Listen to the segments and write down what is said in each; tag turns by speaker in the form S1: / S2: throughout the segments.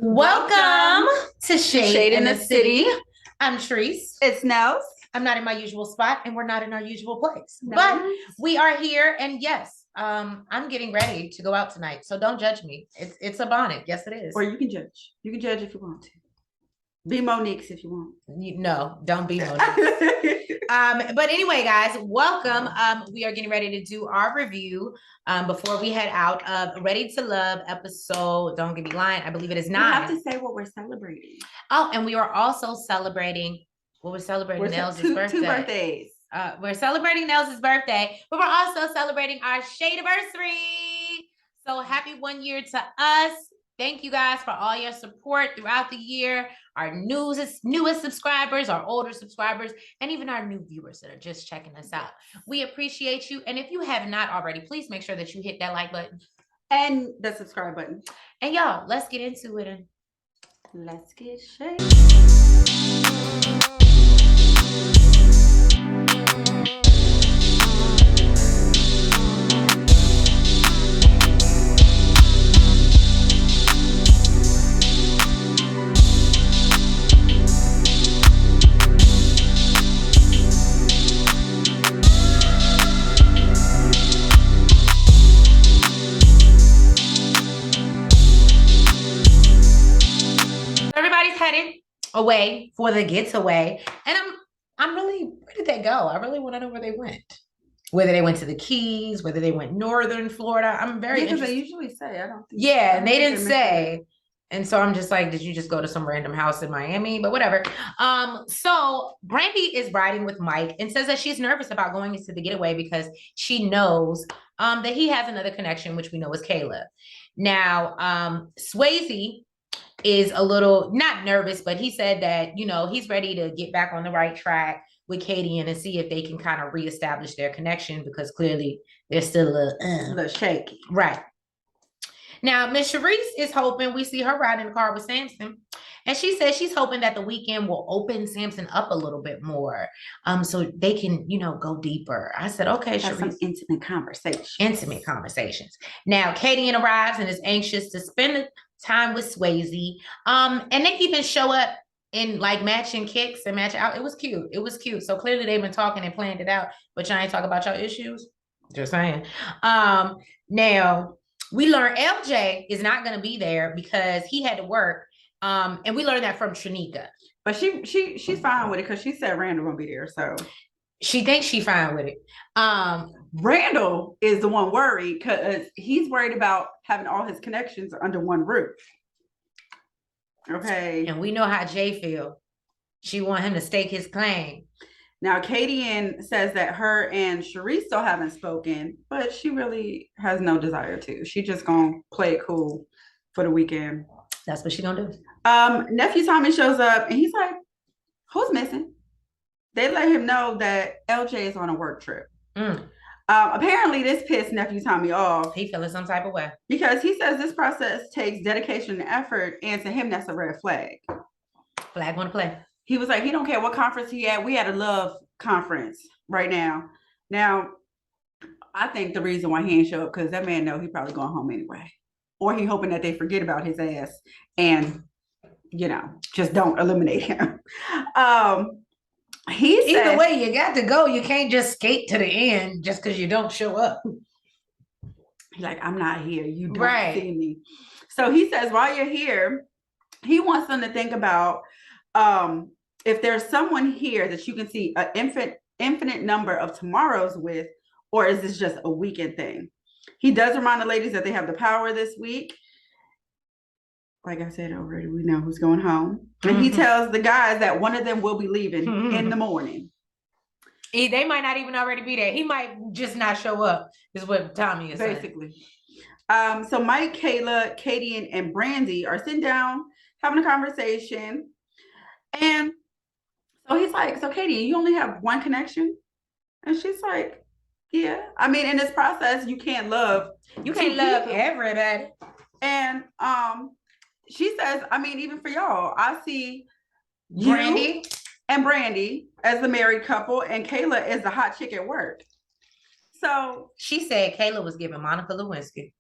S1: Welcome to
S2: Shade
S1: in
S2: in
S1: the
S2: the
S1: City.
S2: City.
S1: I'm Treese.
S2: It's Nels.
S1: I'm not in my usual spot, and we're not in our usual place.
S2: No.
S1: But we are here, and yes, I'm getting ready to go out tonight. So don't judge me. It's a bonnet. Yes, it is.
S2: Or you can judge. You can judge if you want to. Be Monique's if you want.
S1: No, don't be Monique. But anyway, guys, welcome. We are getting ready to do our review before we head out of Ready to Love episode. Don't get me lying. I believe it is 9.
S2: We have to say what we're celebrating.
S1: Oh, and we are also celebrating. Well, we're celebrating Nels' birthday.
S2: Two birthdays.
S1: We're celebrating Nels' birthday, but we're also celebrating our Shadeinthecity. So happy 1 year to us. Thank you guys for all your support throughout the year. Our newest subscribers, our older subscribers, and even our new viewers that are just checking us out. We appreciate you. And if you have not already, please make sure that you hit that like button.
S2: And the subscribe button.
S1: And y'all, let's get into it. And
S2: let's get shady.
S1: everybody's headed away for the getaway. And I'm really, where did they go? I really want to know where they went. Whether they went to the Keys, whether they went northern Florida. I'm very interested.
S2: They usually say, I don't think.
S1: Yeah, and they didn't say. And so I'm just like, did you just go to some random house in Miami? But whatever. So Brandy is riding with Mike and says that she's nervous about going into the getaway because she knows that he has another connection, which we know is Kayla. Now, Swayze is a little not nervous, but he said that, you know, he's ready to get back on the right track with Katie and see if they can kind of reestablish their connection because clearly they're still a little
S2: shaky.
S1: Right. Now, Miss Sharice is hoping we see her riding in the car with Samson. And she says she's hoping that the weekend will open Samson up a little bit more so they can, you know, go deeper. I said, okay,
S2: Have some intimate conversations.
S1: Intimate conversations. Now, Katie arrives and is anxious to spend time with Swayze. And they even show up in like matching kicks and match out. It was cute. It was cute. So clearly they've been talking and planned it out, but y'all ain't talk about your issues. Just saying. Now we learned LJ is not going to be there because he had to work. And we learned that from Trinika.
S2: But she's fine with it because she said Randall won't be there. So
S1: she thinks she's fine with it.
S2: Randall is the one worried because he's worried about having all his connections under one roof. Okay.
S1: And we know how Jay feels. She want him to stake his claim.
S2: Now, Katie says that her and Sharice still haven't spoken, but she really has no desire to. She just gonna play it cool for the weekend.
S1: That's what she gonna do.
S2: Nephew Tommy shows up and he's like, who's missing? They let him know that LJ is on a work trip. Apparently this pissed Nephew Tommy off.
S1: He feeling some type of way.
S2: Because he says this process takes dedication and effort, and to him that's a red flag.
S1: Flag on the play.
S2: He was like, he don't care what conference he had. We had a love conference right now. Now, I think the reason why he ain't show up because that man know he probably going home anyway. Or he hoping that they forget about his ass and, you know, just don't eliminate him.
S1: Either way, you got to go. You can't just skate to the end just because you don't show up.
S2: Like, I'm not here. You don't see me. So he says, while you're here, he wants them to think about if there's someone here that you can see an infinite number of tomorrows with, or is this just a weekend thing? He does remind the ladies that they have the power this week. Like I said already, we know who's going home. And he tells the guys that one of them will be leaving in the morning.
S1: They might not even already be there. He might just not show up, is what Tommy is
S2: basically saying. So Mike, Kayla, Katie, and Brandy are sitting down, having a conversation. And so he's like, so Katie, you only have one connection? And she's like, yeah. I mean, in this process, you can't love
S1: everybody.
S2: And she says, I mean, even for y'all, I see
S1: Brandy
S2: and Brandy as the married couple, and Kayla is the hot chick at work. So
S1: she said Kayla was giving Monica Lewinsky.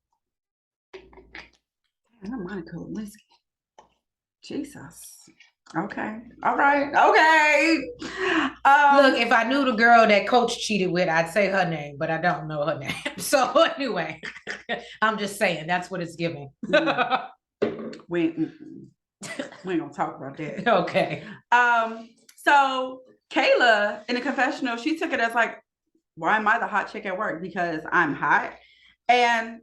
S2: Monica Lewinsky. Jesus. Okay. All right. Okay.
S1: Look, if I knew the girl that Coach cheated with, I'd say her name, but I don't know her name. So anyway, I'm just saying that's what it's giving.
S2: We ain't gonna talk about that.
S1: Okay.
S2: So Kayla in the confessional, she took it as like, why am I the hot chick at work? Because I'm hot. And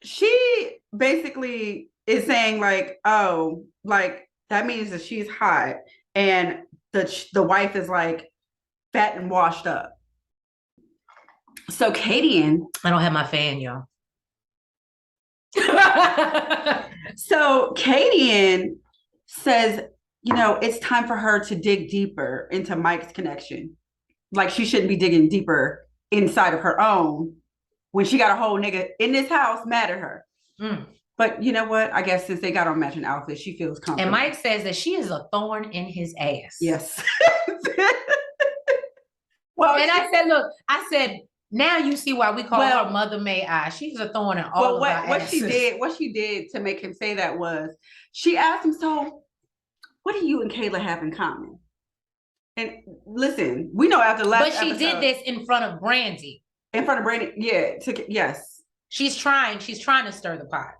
S2: she basically is saying like, oh, like that means that she's hot. And the wife is like fat and washed up. So Kadian.
S1: I don't have my fan, y'all.
S2: So Kadian says, you know, it's time for her to dig deeper into Mike's connection. Like she shouldn't be digging deeper inside of her own when she got a whole nigga in this house mad at her. But you know what? I guess since they got on matching outfits, she feels comfortable.
S1: And Mike says that she is a thorn in his ass.
S2: Yes.
S1: Well, and I said, now you see why we call her Mother May I. She's a thorn in all of our asses.
S2: What she did to make him say that was she asked him, so what do you and Kayla have in common? And listen, we know after last
S1: But she did this in front of Brandy.
S2: In front of Brandy, yeah. Yes.
S1: She's trying to stir the pot.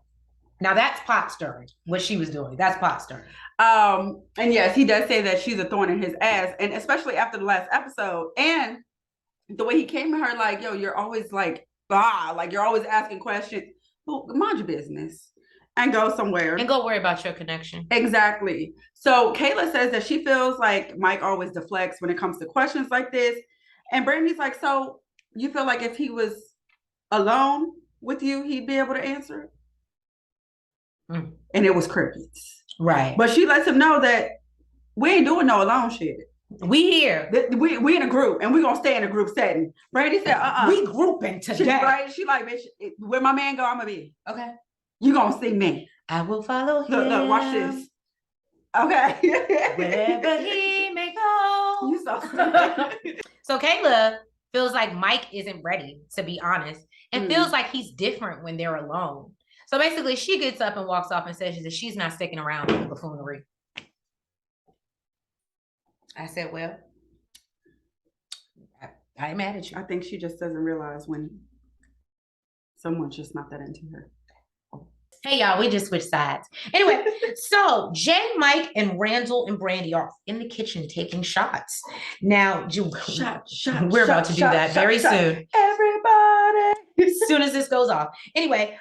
S1: Now that's pot stirring, what she was doing. That's pot stirring.
S2: And yes, he does say that she's a thorn in his ass. And especially after the last episode. And the way he came to her, like, yo, you're always like, like you're always asking questions. Well, mind your business and go somewhere.
S1: And go worry about your connection.
S2: Exactly. So Kayla says that she feels like Mike always deflects when it comes to questions like this. And Brandy's like, so you feel like if he was alone with you, he'd be able to answer it? And it was crickets.
S1: Right.
S2: But she lets him know that we ain't doing no alone shit.
S1: We here.
S2: We in a group and we gonna stay in a group setting. Brandy said,
S1: we grouping today.
S2: Right? She like, bitch, where my man go, I'm gonna be.
S1: Okay.
S2: You gonna see me.
S1: I will follow him.
S2: Look, watch this. Okay.
S1: Wherever he may go.
S2: You so stupid.
S1: So Kayla feels like Mike isn't ready, to be honest, and feels like he's different when they're alone. So basically, she gets up and walks off and says that she's not sticking around with the buffoonery. I said, well, I ain't mad at you.
S2: I think she just doesn't realize when someone's just not that into her.
S1: Hey, y'all, we just switched sides. Anyway, so Jay, Mike, and Randall and Brandy are in the kitchen taking shots. Now, we're about to do that very soon.
S2: Everybody.
S1: As soon as this goes off. Anyway,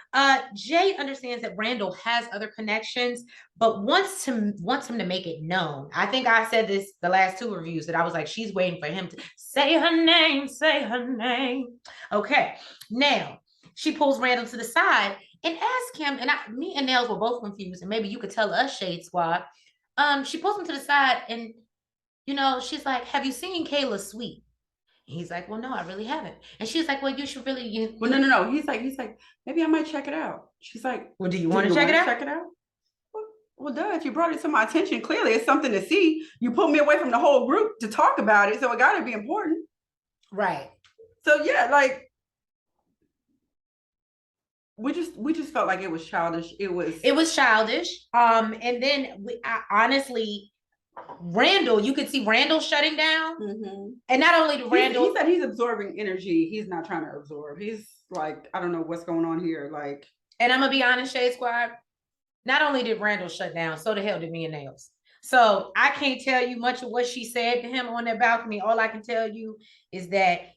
S1: Jay understands that Randall has other connections, but wants him to make it known. I think I said this the last two reviews that I was like, she's waiting for him to say her name, say her name. Okay, now she pulls Randall to the side and asks him, and me and Nels were both confused, and maybe you could tell us, Shade Squad. She pulls him to the side and, she's like, have you seen Kayla Sweet? He's like, well, no, I really haven't. And she's like, well, you should really.
S2: Well, no. He's like, maybe I might check it out. She's like,
S1: well, do you want to check it out?
S2: Check it out? Well, duh, if you brought it to my attention, clearly it's something to see. You pulled me away from the whole group to talk about it, so it got to be important.
S1: Right.
S2: So, yeah, like, we just felt like it was childish. It was childish.
S1: And then honestly, Randall, you could see Randall shutting down. And not only did Randall,
S2: he said he's absorbing energy. He's not trying to absorb. He's like, I don't know what's going on here. Like,
S1: and I'm gonna be honest, Shade Squad, not only did Randall shut down, so the hell did me and Nails. So I can't tell you much of what she said to him on that balcony. All I can tell you is that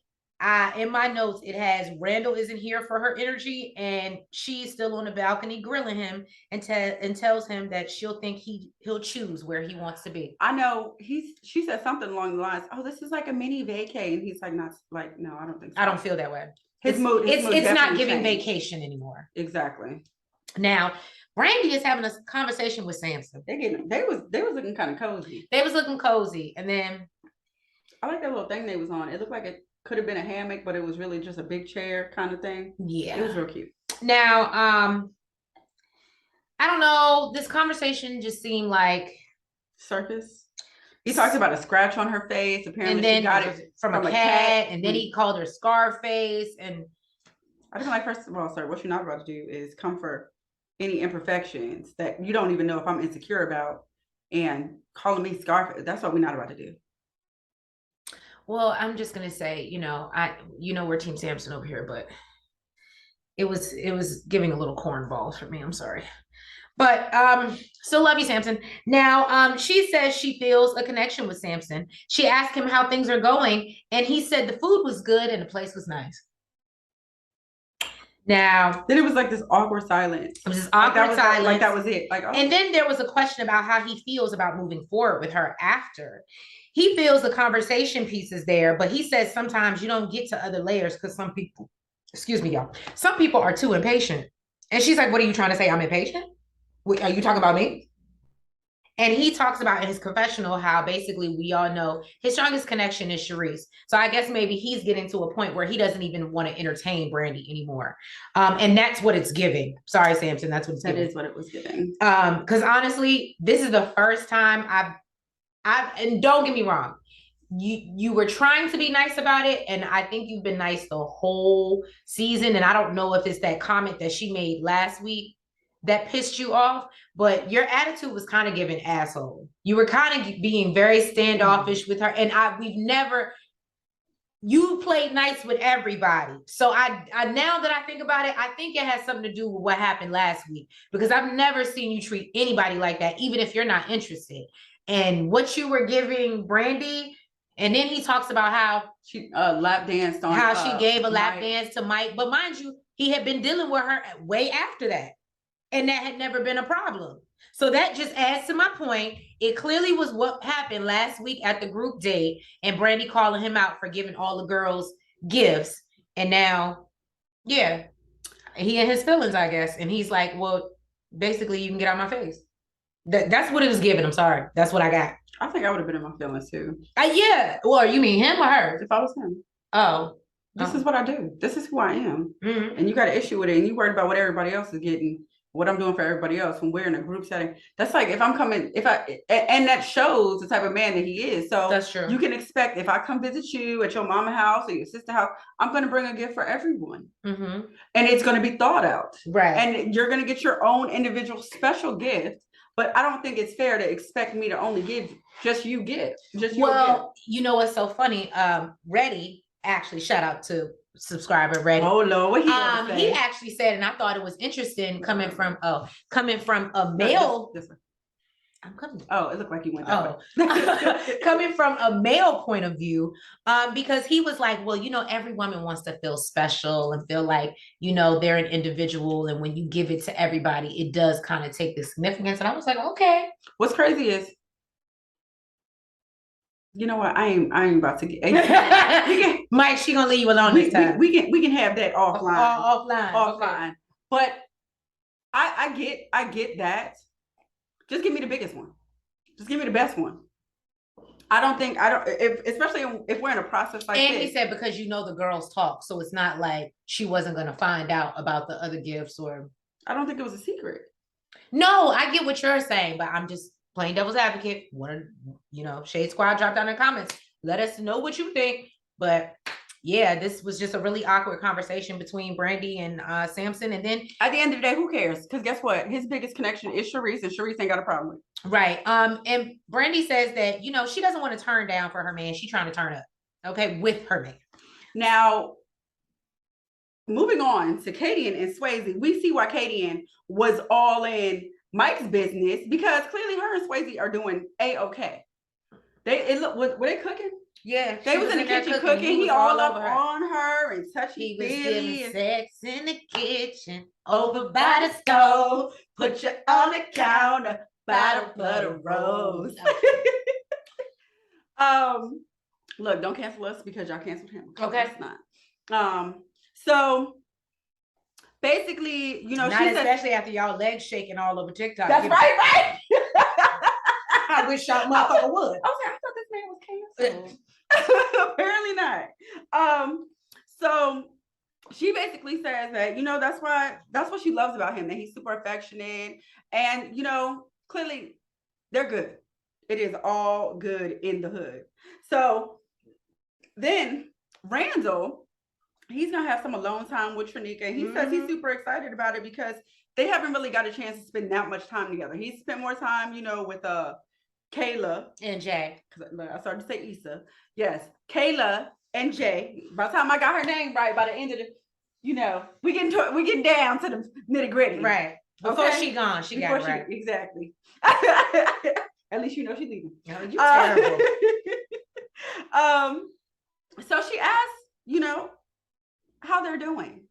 S1: in my notes, it has Randall isn't here for her energy, and she's still on the balcony grilling him and tells him that she'll think he'll choose where he wants to be.
S2: I know she said something along the lines, oh, this is like a mini vacay, and he's like, not like, no, I don't think so.
S1: I don't feel that way.
S2: His mood
S1: it's not giving
S2: changed.
S1: Vacation anymore.
S2: Exactly.
S1: Now, Brandy is having a conversation with Samson.
S2: They was looking kind of cozy.
S1: They was looking cozy, and then
S2: I like that little thing they was on. It looked like it could have been a hammock, but it was really just a big chair kind of thing.
S1: Yeah,
S2: it was real cute.
S1: Now, I don't know. This conversation just seemed like
S2: circus. He talked about a scratch on her face. Apparently,
S1: and then
S2: she got it
S1: from a cat, and then he called her Scarface. And
S2: I didn't like. First of all, sir, what you're not about to do is come for any imperfections that you don't even know if I'm insecure about and calling me Scarface. That's what we're not about to do.
S1: Well, I'm just gonna say, we're Team Samson over here, but it was giving a little cornballs for me. I'm sorry. But still love you, Samson. Now, she says she feels a connection with Samson. She asked him how things are going, and he said the food was good and the place was nice. Now,
S2: then it was like this awkward silence.
S1: It was this awkward silence.
S2: Like that was it. Like, oh.
S1: And then there was a question about how he feels about moving forward with her after. He feels the conversation piece is there, but he says sometimes you don't get to other layers because some people, excuse me, y'all, some people are too impatient. And she's like, what are you trying to say? I'm impatient? Are you talking about me? And he talks about in his confessional how basically we all know his strongest connection is Sharice. So I guess maybe he's getting to a point where he doesn't even want to entertain Brandy anymore. And that's what it's giving. Sorry, Samson, that's what it's giving.
S2: That is what it was giving.
S1: Because honestly, this is the first time and don't get me wrong, you were trying to be nice about it, and I think you've been nice the whole season. And I don't know if it's that comment that she made last week that pissed you off, but your attitude was kind of giving asshole. You were kind of being very standoffish with her, and you played nice with everybody. So I now that I think about it, I think it has something to do with what happened last week, because I've never seen you treat anybody like that, even if you're not interested. And what you were giving Brandy, and then he talks about how
S2: she lap danced on
S1: how she gave a lap dance to Mike, but mind you, he had been dealing with her way after that. And that had never been a problem. So that just adds to my point. It clearly was what happened last week at the group date, and Brandy calling him out for giving all the girls gifts. And now, yeah, he in his feelings, I guess. And he's like, well, basically, you can get out of my face. That's what it was given. I'm sorry. That's what I got.
S2: I think I would have been in my feelings too.
S1: Yeah. Well, you mean him or her?
S2: If I was him.
S1: Oh.
S2: This is what I do. This is who I am.
S1: Mm-hmm.
S2: And you got an issue with it, and you worried about what everybody else is getting, what I'm doing for everybody else when we're in a group setting. That's like if I'm coming, and that shows the type of man that he is. So
S1: that's true.
S2: You can expect if I come visit you at your mama house or your sister house, I'm going to bring a gift for everyone.
S1: Mm-hmm.
S2: And it's going to be thought out.
S1: Right.
S2: And you're going to get your own individual special gift. But I don't think it's fair to expect me to only give just you gift.
S1: Well, you know what's so funny? Reddy, actually, shout out to subscriber Reddy.
S2: Oh Lord, what
S1: he actually said, and I thought it was interesting coming from a male. I'm coming.
S2: Oh, it looked like you went that way.
S1: Coming from a male point of view, because he was like, well, every woman wants to feel special and feel like, they're an individual. And when you give it to everybody, it does kind of take the significance. And I was like, okay.
S2: What's crazy is, you know what? I ain't about to get
S1: Mike, she gonna leave you alone this time.
S2: We can have that offline. Offline.
S1: Okay.
S2: But I get that. Just give me the biggest one. Just give me the best one. Especially if we're in a process like this.
S1: And he said, because the girls talk, so it's not like she wasn't gonna find out about the other gifts or.
S2: I don't think it was a secret.
S1: No, I get what you're saying, but I'm just playing devil's advocate. Shade Squad, drop down in the comments. Let us know what you think. But yeah, this was just a really awkward conversation between Brandy and Samson. And then
S2: at the end of the day, who cares? Because guess what? His biggest connection is Sharice, and Sharice ain't got a problem with it.
S1: Right. And Brandy says that, she doesn't want to turn down for her man. She's trying to turn up, okay, with her man.
S2: Now, moving on to Katie and Swayze, we see why Katie was all in Mike's business, because clearly her and Swayze are doing A-okay. Were they cooking?
S1: Yeah,
S2: they was in the kitchen cooking. He all up on her and touching.
S1: He was giving sex in the kitchen, over by the stove, put you on the counter, bottle full of rose.
S2: Look, don't cancel us because y'all canceled him.
S1: Okay,
S2: it's not. So basically,
S1: not especially after y'all legs shaking all over TikTok.
S2: That's right.
S1: I wish y'all motherfucker would.
S2: I thought this man was canceled. Apparently not. So she basically says that, that's what she loves about him, that he's super affectionate, and clearly they're good. It is all good in the hood. So then Randall, he's gonna have some alone time with Trinika, and he says he's super excited about it because they haven't really got a chance to spend that much time together. He spent more time, you know, with Kayla
S1: and Jay.
S2: Because I started to say Issa. Yes, Kayla and Jay. By the time I got her name right, by the end of the, you know, we getting down to the nitty gritty.
S1: Right. Before she gone, she got it right.
S2: Exactly. At least you know she's leaving.
S1: No, you terrible.
S2: So she asked, you know, how they're doing.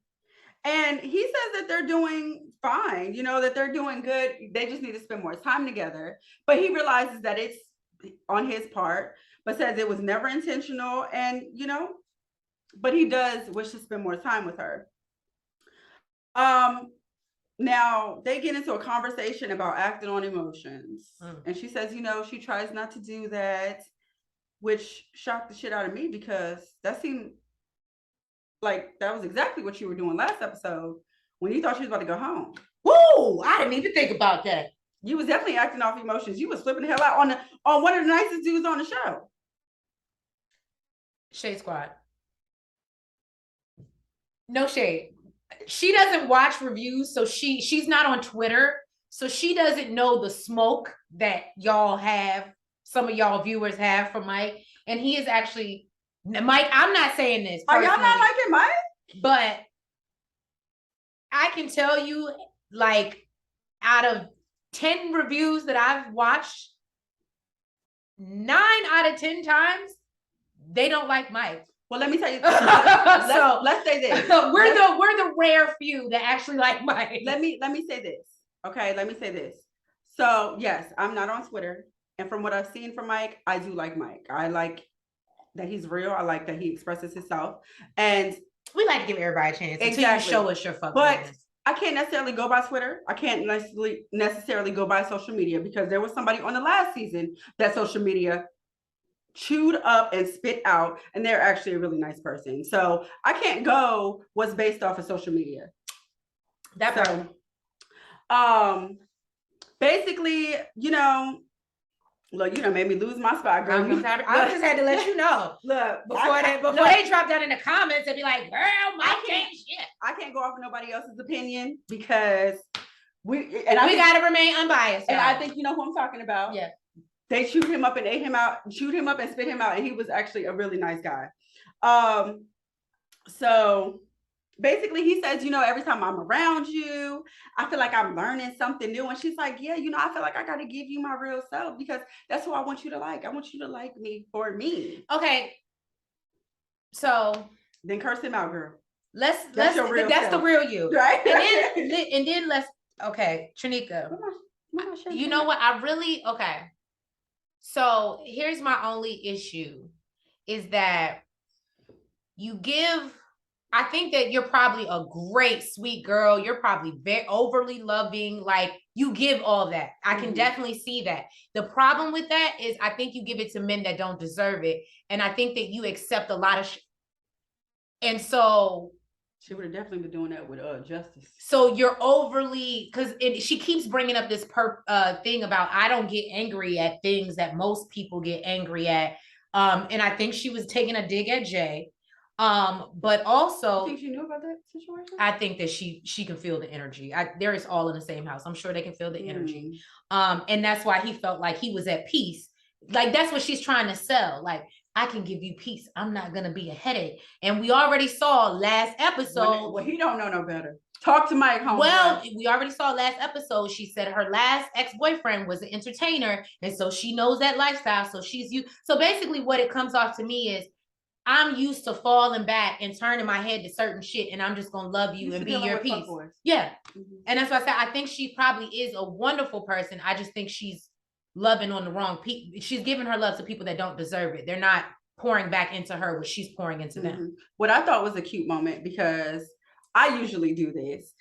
S2: And he says that they're doing fine, you know, that they're doing good. They just need to spend more time together. But he realizes that it's on his part, but says it was never intentional. And, you know, but he does wish to spend more time with her. Now they get into a conversation about acting on emotions. And she says, you know, she tries not to do that, which shocked the shit out of me because that seemed like that was exactly what you were doing last episode when you thought she was about to go home.
S1: Woo! I didn't even think about that.
S2: You was definitely acting off emotions. You was flipping the hell out on one of the nicest dudes on the show.
S1: Shade Squad. No shade. She doesn't watch reviews, so she's not on Twitter, so she doesn't know the smoke that y'all have, some of y'all viewers have for Mike. And he is actually Mike, I'm not saying this.
S2: Are y'all not liking Mike?
S1: But I can tell you, like, out of 10 reviews that I've watched, 9 out of 10 times, they don't like Mike.
S2: Well, let me tell you. Let's say this.
S1: We're the rare few that actually like Mike.
S2: Let me say this. Okay, let me say this. So yes, I'm not on Twitter, and from what I've seen from Mike, I do like Mike. I like that he's real. I like that he expresses himself, and
S1: we like to give everybody a chance until you show us your fucking
S2: But
S1: business.
S2: I can't necessarily go by Twitter. I can't necessarily go by social media because there was somebody on the last season that social media chewed up and spit out, and they're actually a really nice person. So I can't go what's based off of social media. Basically, you know, look, you know, made me lose my spot, girl.
S1: I just had to let you know. Look, before they drop down in the comments and be like, "Girl, Mike ain't shit."
S2: I can't go off of nobody else's opinion because we
S1: gotta remain unbiased.
S2: And I think you know who I'm talking about.
S1: Yeah.
S2: They chewed him up and ate him out, chewed him up and spit him out, and he was actually a really nice guy. So basically he says, you know, every time I'm around you, I feel like I'm learning something new. And she's like, yeah, you know, I feel like I got to give you my real self because that's who I want you to like. I want you to like me for me.
S1: Okay. So
S2: then curse him out, girl.
S1: That's the real you.
S2: Right.
S1: And then let's, okay, Tranika, you know what? Okay. So here's my only issue is that I think that you're probably a great, sweet girl. You're probably very overly loving. Like you give all that. I can definitely see that. The problem with that is I think you give it to men that don't deserve it. And I think that you accept a lot of and so
S2: she would have definitely been doing that with Justice.
S1: So you're overly, because she keeps bringing up this thing about I don't get angry at things that most people get angry at. And I think she was taking a dig at Jay. But also,
S2: you think she knew about that situation?
S1: I think that she can feel the energy. They're all in the same house. I'm sure they can feel the energy. And that's why he felt like he was at peace. Like that's what she's trying to sell. Like I can give you peace. I'm not gonna be a headache. And we already saw last episode.
S2: Well, he don't know no better. Talk to Mike home.
S1: Well, we already saw last episode. She said her last ex-boyfriend was an entertainer, and so she knows that lifestyle. So she's you. So basically, what it comes off to me is, I'm used to falling back and turning my head to certain shit, and I'm just gonna love you and be your peace. Yeah, and that's why I said I think she probably is a wonderful person. I just think she's loving on the wrong people. She's giving her love to people that don't deserve it. They're not pouring back into her what she's pouring into them.
S2: What I thought was a cute moment, because I usually do this.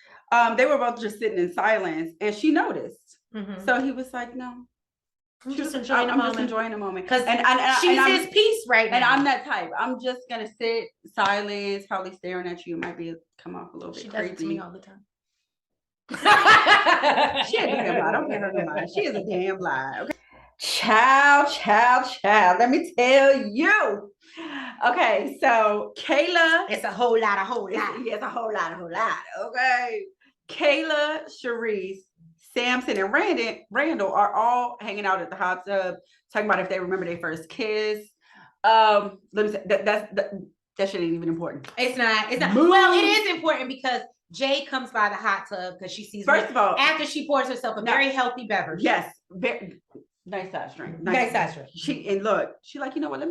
S2: They were both just sitting in silence, and she noticed. So he was like, "No,
S1: I'm just enjoying
S2: the moment
S1: because she's his peace right now."
S2: And I'm that type. I'm just gonna sit silence, probably staring at you. It might come off a little bit
S1: creepy.
S2: She does it
S1: to me all the time.
S2: She a damn lie. Don't get her no lie. She is a damn lie. Okay. Child. Let me tell you. Okay, so Kayla.
S1: It's a whole lot.
S2: It's a whole lot. Okay. Kayla, Sharice, Samson, and Randall are all hanging out at the hot tub, talking about if they remember their first kiss. Let me say that shit ain't even important.
S1: It's not. Well, it is important because Jay comes by the hot tub because she sees.
S2: First of all,
S1: after she pours herself a very healthy beverage.
S2: Yes, very nice size drink.
S1: Nice size drink.
S2: She like, you know what?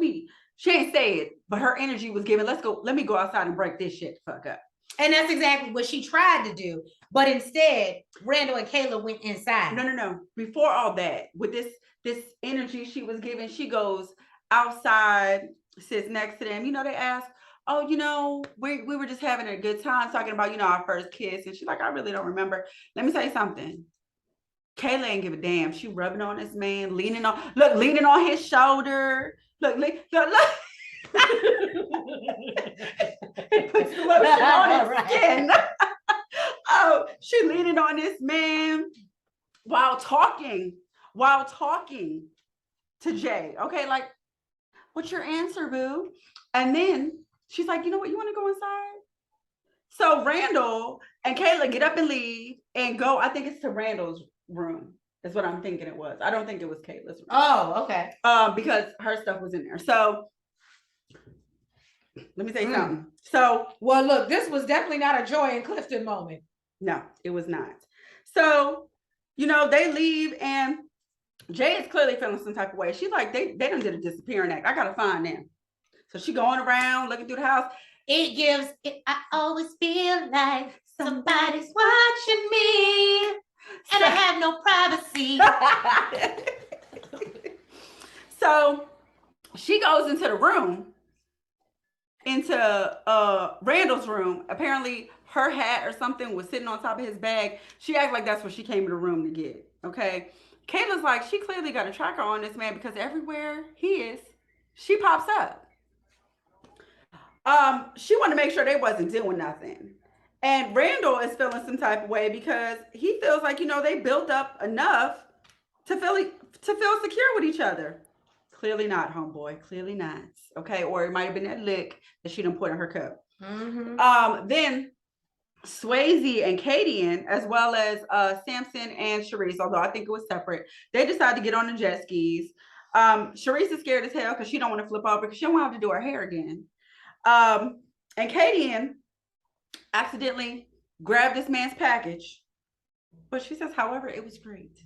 S2: She ain't say it, but her energy was given. Let me go outside and break this shit the fuck up.
S1: And that's exactly what she tried to do. But instead, Randall and Kayla went inside.
S2: No. Before all that, with this energy she was given, she goes outside, sits next to them. You know, they ask, oh, you know, we were just having a good time talking about, you know, our first kiss. And she's like, I really don't remember. Let me tell you something. Kayla ain't give a damn. She rubbing on this man, leaning on his shoulder. Look. He puts lotion on his skin. Oh, she leaning on this man while talking to Jay. Okay, like, what's your answer, boo? And then she's like, you know what? You want to go inside? So Randall and Kayla get up and leave and go. I think it's to Randall's room. Is what I'm thinking it was. I don't think it was Kayla's room.
S1: Oh, okay.
S2: Because her stuff was in there. So let me say something. So,
S1: well, look, this was definitely not a Joy and Clifton moment.
S2: No, it was not. So, you know, they leave and Jay is clearly feeling some type of way. She's like, they done did a disappearing act. I gotta find them. So she going around looking through the house.
S1: I always feel like somebody's watching me and I have no privacy.
S2: So she goes into the room, into Randall's room. Apparently her hat or something was sitting on top of his bag. She acted like that's what she came to the room to get. Okay. Kayla's like, she clearly got a tracker on this man because everywhere he is, she pops up. She wanted to make sure they wasn't doing nothing. And Randall is feeling some type of way because he feels like, you know, they built up enough to feel secure with each other. Clearly not, homeboy. Clearly not. Okay. Or it might have been that lick that she done put in her cup. Mm-hmm. Then Swayze and Kadian, as well as Samson and Sharice, although I think it was separate, they decide to get on the jet skis. Sharice is scared as hell because she don't want to flip over because she don't want to have to do her hair again. And Kadian accidentally grabbed this man's package, but she says, however, it was great.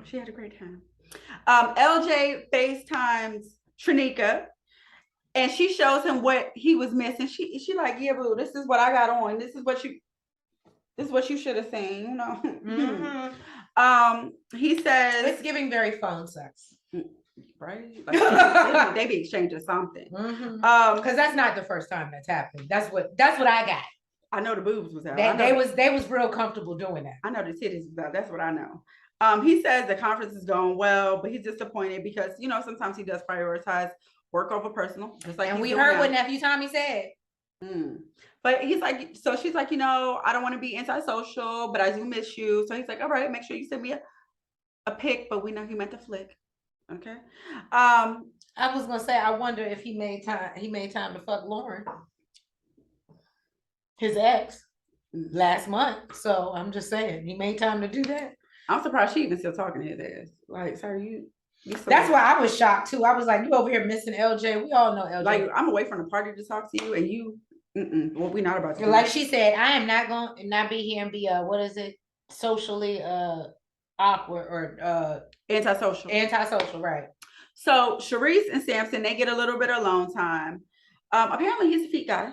S2: She had a great time. LJ FaceTimes Trinika, and she shows him what he was missing. She like, yeah, boo, this is what I got on. This is what you should have seen, you know. Mm-hmm. He says
S1: it's giving very phone sex.
S2: Right? Like, they be exchanging something.
S1: Because that's not the first time that's happened. That's what I got.
S2: I know the boobs was out.
S1: They was real comfortable doing that.
S2: I know the titties was out. That's what I know. He says the conference is going well, but he's disappointed because, you know, sometimes he does prioritize work over personal. Just like,
S1: and we heard what Nephew Tommy said.
S2: But he's like, so she's like, you know, I don't want to be antisocial, but I do miss you. So he's like, all right, make sure you send me a pic, but we know he meant to flick. Okay.
S1: I was gonna say, I wonder if he made time to fuck Lauren, his ex, last month. So I'm just saying, he made time to do that.
S2: I'm surprised she even still talking to his ass. Like, sir, you
S1: that's why I was shocked too. I was like, you over here missing LJ. We all know LJ.
S2: Like, I'm away from the party to talk to you, and you, well, we not about to.
S1: Like she said, I am not going to not be here and be what is it, socially awkward or antisocial, right?
S2: So Sharice and Samson, they get a little bit of alone time. Apparently he's a feet guy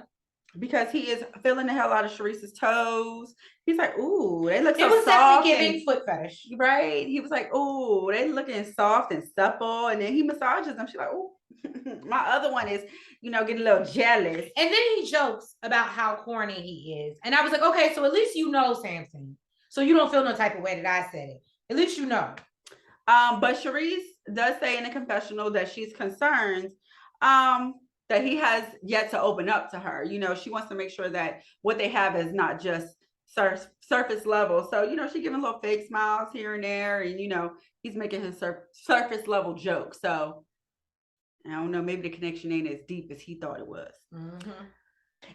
S2: because he is feeling the hell out of Sharice's toes. He's like, ooh, they look so soft. It was definitely
S1: giving foot fetish,
S2: right? He was like, ooh, they looking soft and supple, and then he massages them. She's like, ooh. My other one is, you know, getting a little jealous.
S1: And then he jokes about how corny he is, and I was like, okay, so at least you know Samson, so you don't feel no type of way that I said it. At least you know.
S2: But Sharice does say in the confessional that she's concerned that he has yet to open up to her. You know, she wants to make sure that what they have is not just surface level. So, you know, she's giving little fake smiles here and there, and, you know, he's making his surface level jokes. So I don't know, maybe the connection ain't as deep as he thought it was.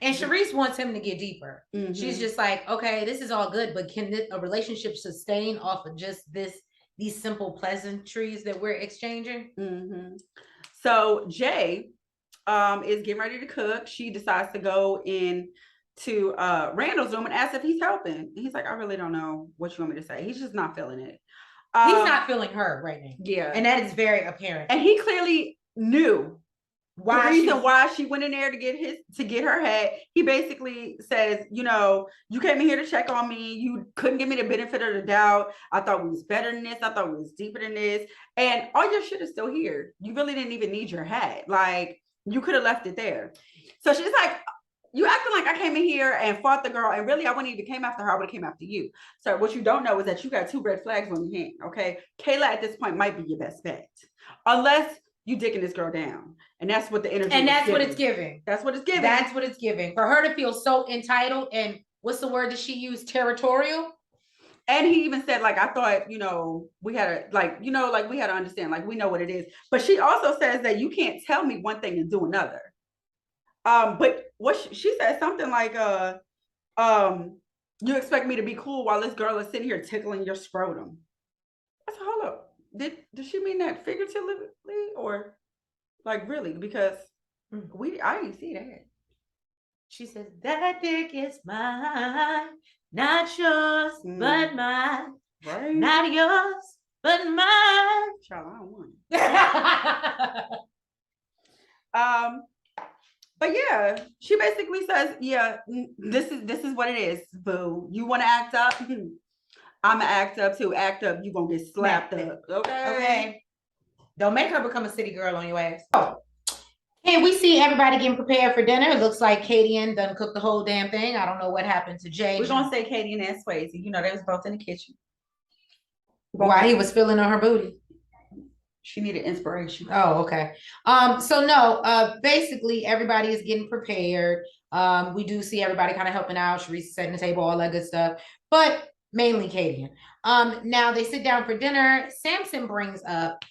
S1: And Sharice wants him to get deeper. Mm-hmm. She's just like, okay, this is all good, but can a relationship sustain off of just these simple pleasantries that we're exchanging?
S2: Mm-hmm. So Jay is getting ready to cook. She decides to go in to Randall's room and ask if he's helping. And he's like, I really don't know what you want me to say. He's just not feeling it.
S1: He's not feeling her right now.
S2: Yeah.
S1: And that is very apparent.
S2: And he clearly knew the reason why she went in there to get her head. He basically says, you know, you came in here to check on me. You couldn't give me the benefit of the doubt. I thought we was better than this. I thought we was deeper than this. And all your shit is still here. You really didn't even need your hat. Like, you could have left it there. So she's like, you acting like I came in here and fought the girl, and really I wouldn't even came after her. I would have came after you. So what you don't know is that you got 2 red flags on your hand. Okay, Kayla at this point might be your best bet, unless you dicking this girl down, and that's what the energy.
S1: And that's what it's giving.
S2: That's what it's giving.
S1: That's what it's giving for her to feel so entitled. And what's the word that she used? Territorial.
S2: And he even said, like, I thought, you know, we had to, we had to understand, like, we know what it is. But she also says that you can't tell me one thing and do another. But what she said something like, you expect me to be cool while this girl is sitting here tickling your scrotum. I said, hold up. Did she mean that figuratively or like really? Because I didn't see that.
S1: She says, that dick is mine, not yours, but mine. Right. Not yours, but mine.
S2: Child, I don't want. But yeah, she basically says, yeah, this is what it is, boo. You want to act up? I'm gonna act up too. Act up, you gonna get slapped up. Okay.
S1: Don't make her become a city girl on your ass. Oh. And we see everybody getting prepared for dinner. It looks like Katie and done cooked the whole damn thing. I don't know what happened to Jay.
S2: We're gonna say Katie and Swayze. You know, they was both in the kitchen.
S1: While he was feeling on her booty.
S2: She needed inspiration.
S1: Oh, okay. So no, basically everybody is getting prepared. We do see everybody kind of helping out. Sharice setting the table, all that good stuff. But mainly Katie. Now they sit down for dinner. Samson brings up,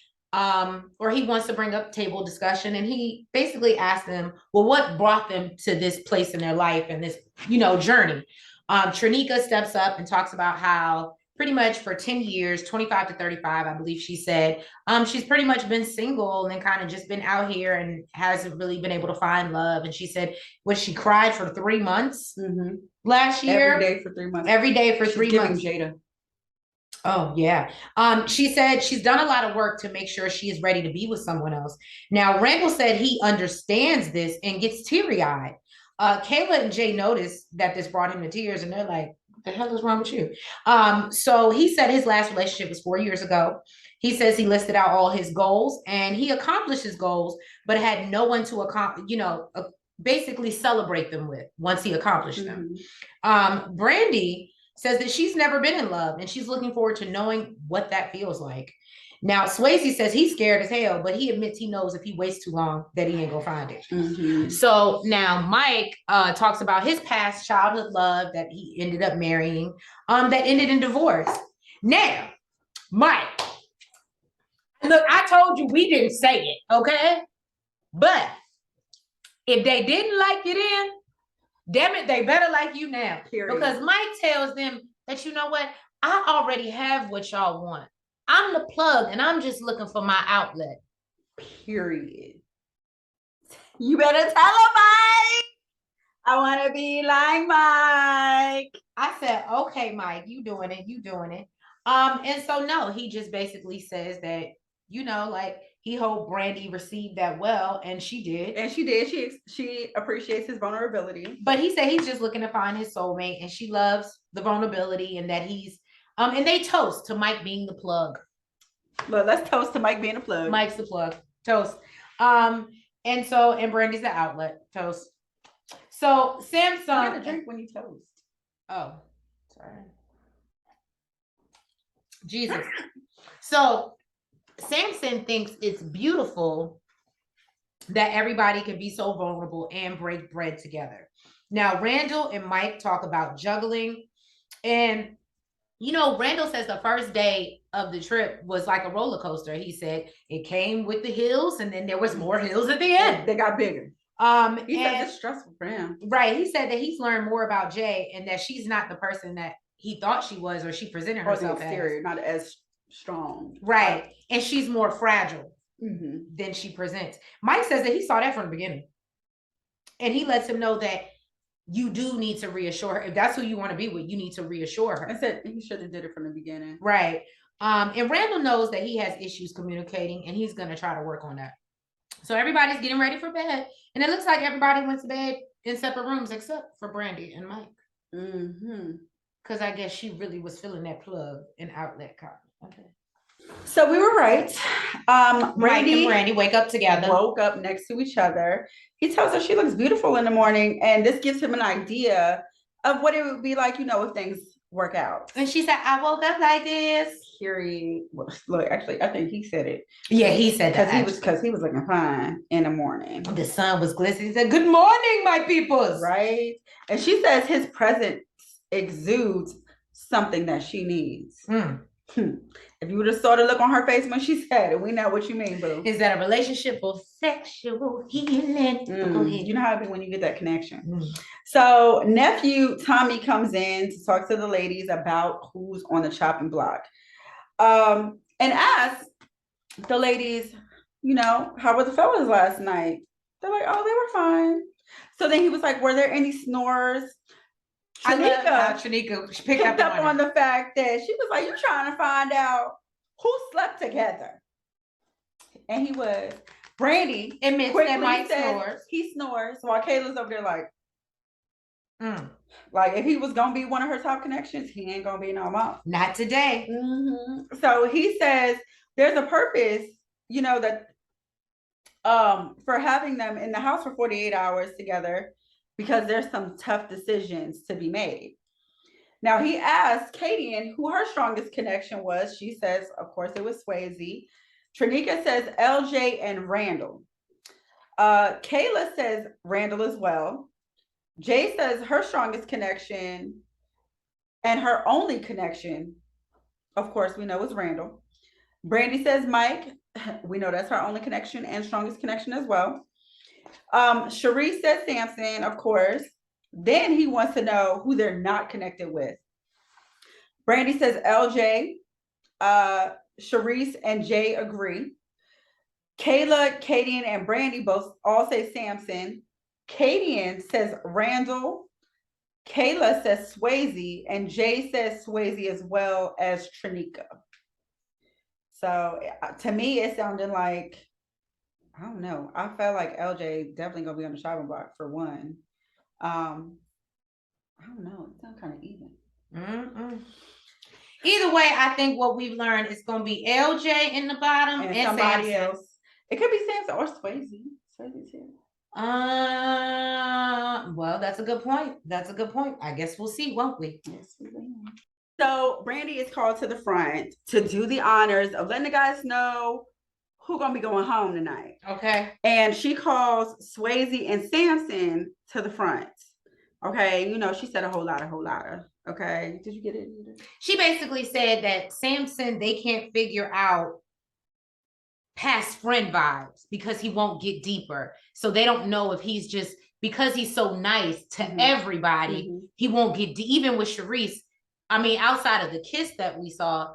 S1: or he wants to bring up table discussion, and he basically asks them, well, what brought them to this place in their life and this, you know, journey? Trinika steps up and talks about how pretty much for 10 years, 25 to 35, I believe she said, she's pretty much been single and kind of just been out here and hasn't really been able to find love. And she said, she cried for 3 months last year.
S2: Every day for 3 months.
S1: Every day for 3 months.
S2: Jada.
S1: Oh, yeah. She said she's done a lot of work to make sure she is ready to be with someone else. Now, Randall said he understands this and gets teary-eyed. Kayla and Jay noticed that this brought him to tears, and they're like, the hell is wrong with you? So he said his last relationship was 4 years ago. He says he listed out all his goals and he accomplished his goals, but had no one to basically celebrate them with once he accomplished them. Brandy says that she's never been in love and she's looking forward to knowing what that feels like. Now, Swayze says he's scared as hell, but he admits he knows if he waits too long that he ain't gonna find it. So now Mike talks about his past childhood love that he ended up marrying, that ended in divorce. Now, Mike, look, I told you we didn't say it, okay? But if they didn't like you then, damn it, they better like you now. Period. Because Mike tells them that, you know what, I already have what y'all want. I'm the plug and I'm just looking for my outlet.
S2: Period. You better tell him, Mike. I want to be like Mike.
S1: I said, okay, Mike, you doing it. And so no, he just basically says that, you know, like he hoped Brandy received that well, and she did.
S2: And she did. She appreciates his vulnerability.
S1: But he said he's just looking to find his soulmate, and she loves the vulnerability and that he's and they toast to Mike being the plug.
S2: Well, let's toast to Mike being the plug.
S1: Mike's the plug. Toast. And Brandy's the outlet. Toast. So Samson.
S2: You gotta drink when you toast.
S1: Oh, sorry. Jesus. So Samson thinks it's beautiful that everybody can be so vulnerable and break bread together. Now, Randall and Mike talk about juggling, and you know, Randall says the first day of the trip was like a roller coaster. He said it came with the hills and then there was more hills at the end.
S2: They got bigger. He said it's stressful for him.
S1: Right. He said that he's learned more about Jay and that she's not the person that he thought she was or she presented herself
S2: as. Not as strong.
S1: Right. And she's more fragile than she presents. Mike says that he saw that from the beginning. And he lets him know that you do need to reassure her. If that's who you want to be with, you need to reassure her.
S2: I said he should have did it from the beginning.
S1: Right. And Randall knows that he has issues communicating and he's going to try to work on that. So everybody's getting ready for bed. And it looks like everybody went to bed in separate rooms except for Brandy and Mike. Because I guess she really was feeling that plug and outlet cotton. Okay.
S2: So we were right.
S1: Mike and Brandy wake up together.
S2: Woke up next to each other. He tells her she looks beautiful in the morning. And this gives him an idea of what it would be like, if things work out.
S1: And she said, I woke up like this.
S2: Look, actually, I think he said it.
S1: Yeah, he said that.
S2: Because he was looking fine in the morning.
S1: The sun was glistening. He said, good morning, my peoples.
S2: Right. And she says his presence exudes something that she needs. If you would have saw the look on her face when she said it, we know what you mean, boo.
S1: Is that a relationship or sexual healing?
S2: You know how it be when you get that connection. So nephew Tommy comes in to talk to the ladies about who's on the chopping block. And asks the ladies, how were the fellas last night? They're like, oh, they were fine. So then he was like, were there any snores?
S1: Shanika picked up
S2: on the fact that she was like, you trying to find out who slept together. And he was. Brandy
S1: admits that Mike snores.
S2: He snores while Kayla's over there like, like if he was going to be one of her top connections, he ain't going to be no more.
S1: Not today.
S2: So he says there's a purpose, that for having them in the house for 48 hours together, because there's some tough decisions to be made. Now he asked Kadian who her strongest connection was. She says, of course, it was Swayze. Trinika says LJ and Randall. Kayla says Randall as well. Jay says her strongest connection and her only connection, of course, we know is Randall. Brandy says Mike. We know that's her only connection and strongest connection as well. Sharice says Samson, of course. Then he wants to know who they're not connected with. Brandy says LJ. Sharice and Jay agree. Kayla, Kadian, and Brandy all say Samson. Kadian says Randall. Kayla says Swayze, and Jay says Swayze as well as Trinika. So to me, it sounded like, I don't know. I felt like LJ definitely gonna be on the chopping block for one. I don't know. It sounds kind of even.
S1: Either way, I think what we've learned is going to be LJ in the bottom and somebody else.
S2: It could be Samson or Swayze. Swayze too.
S1: Well, that's a good point. I guess we'll see, won't we?
S2: Yes, we will. So Brandy is called to the front to do the honors of letting the guys know who's gonna be going home tonight.
S1: Okay.
S2: And she calls Swayze and Samson to the front. Okay, she said a whole lot of. Okay, did you get it?
S1: She basically said that Samson, they can't figure out past friend vibes because he won't get deeper. So they don't know if he's just, because he's so nice to everybody, he won't get even with Sharice. I mean, outside of the kiss that we saw,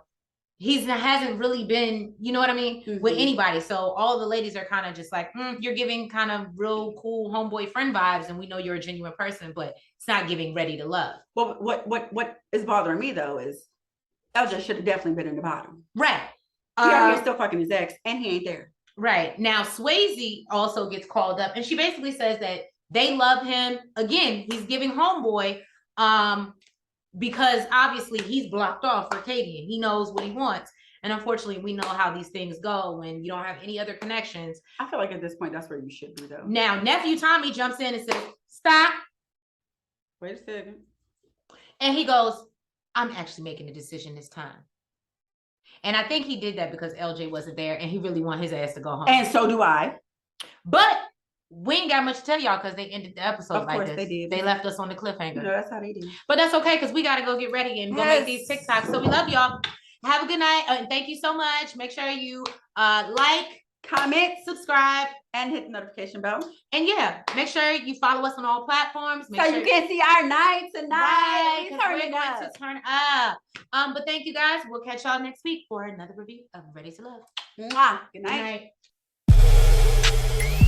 S1: hasn't really been, you know what I mean, with anybody. So all the ladies are kind of just like, you're giving kind of real cool homeboy friend vibes, and we know you're a genuine person, but it's not giving ready to love.
S2: Well, what is bothering me though is LJ should have definitely been in the bottom.
S1: Right.
S2: He out here still fucking his ex, and he ain't there. Right.
S1: Now Swayze also gets called up, and she basically says that they love him. Again, he's giving homeboy, because obviously he's blocked off for Katie and he knows what he wants. And unfortunately, we know how these things go when you don't have any other connections.
S2: I feel like at this point, that's where you should be, though.
S1: Now, nephew Tommy jumps in and says, stop.
S2: Wait a second.
S1: And he goes, I'm actually making a decision this time. And I think he did that because LJ wasn't there and he really wanted his ass to go home.
S2: And so do I.
S1: But we ain't got much to tell y'all because they ended the episode like this.
S2: They did.
S1: They left us on the cliffhanger.
S2: That's how they do.
S1: But that's okay because we got to go get ready and go make these TikToks. So we love y'all. Have a good night. And thank you so much. Make sure you like,
S2: comment,
S1: subscribe,
S2: and hit the notification bell.
S1: And yeah, make sure you follow us on all platforms.
S2: So you can see our night tonight.
S1: Right, we're going to turn up. But thank you guys. We'll catch y'all next week for another review of Ready to Love.
S2: Mwah. Good night.
S1: Good night.